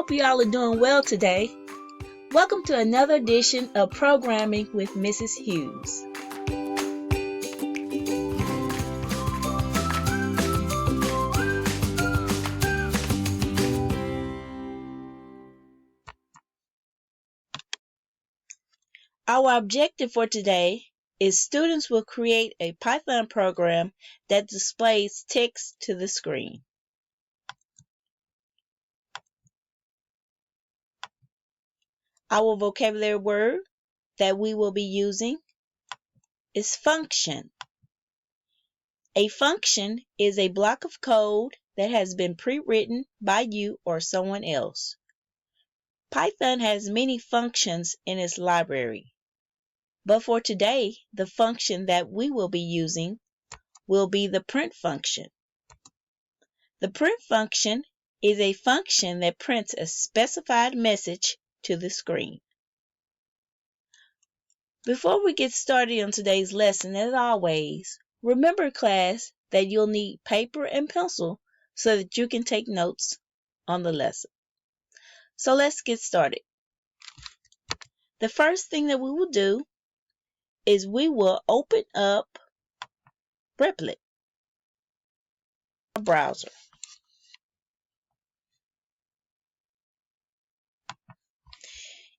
hope you all are doing well today. Welcome to another edition of Programming with Mrs. Hughes. Our objective for today is students will create a Python program that displays text to the screen. Our vocabulary word that we will be using is function. A function is a block of code that has been pre-written by you or someone else. Python has many functions in its library, but for today, the function that we will be using will be the print function. The print function is a function that prints a specified message to the screen. Before we get started on today's lesson, as always, remember class that you'll need paper and pencil so that you can take notes on the lesson. So let's get started. The first thing that we will do is we will open up Replit, a browser.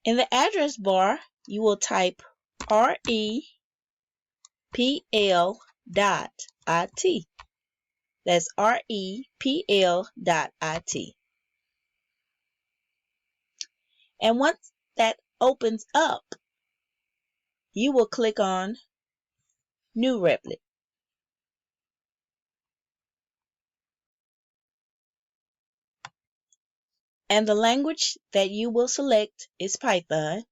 In the address bar, you will type repl.it. That's repl.it. And once that opens up, you will click on New Replit. And the language that you will select is Python,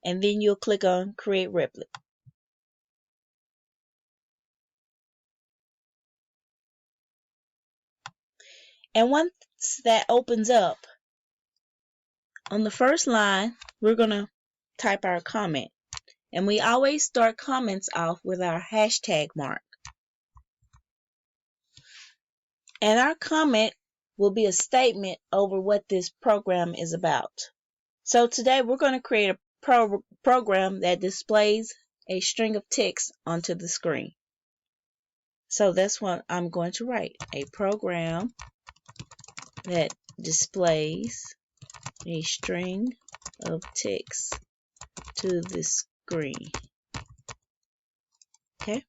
and then you'll click on Create Replit. And once that opens up, on the first line, we're going to type our comment. And we always start comments off with our hashtag mark. And our comment will be a statement over what this program is about. So today we're going to create a program that displays a string of text onto the screen. So that's what I'm going to write. A program that displays a string of text to the screen. Okay.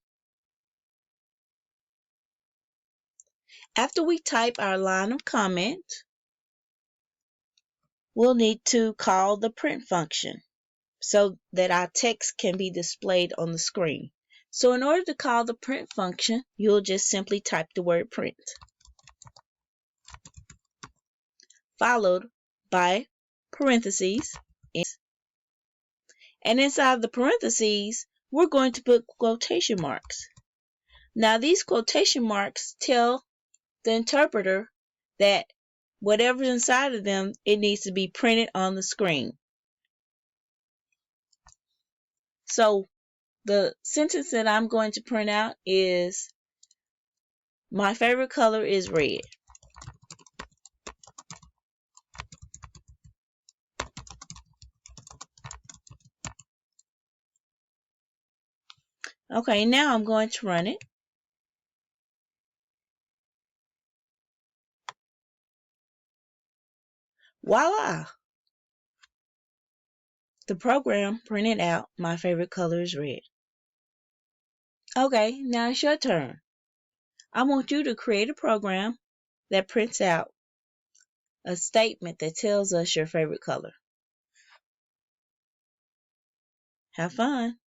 After we type our line of comment, we'll need to call the print function so that our text can be displayed on the screen. So in order to call the print function, you'll just simply type the word print, followed by parentheses. And inside the parentheses, we're going to put quotation marks. Now these quotation marks tell the interpreter that whatever's inside of them, it needs to be printed on the screen. So the sentence that I'm going to print out is, my favorite color is red. Okay, now I'm going to run it. Voila! The program printed out, my favorite color is red. Okay, now it's your turn. I want you to create a program that prints out a statement that tells us your favorite color. Have fun.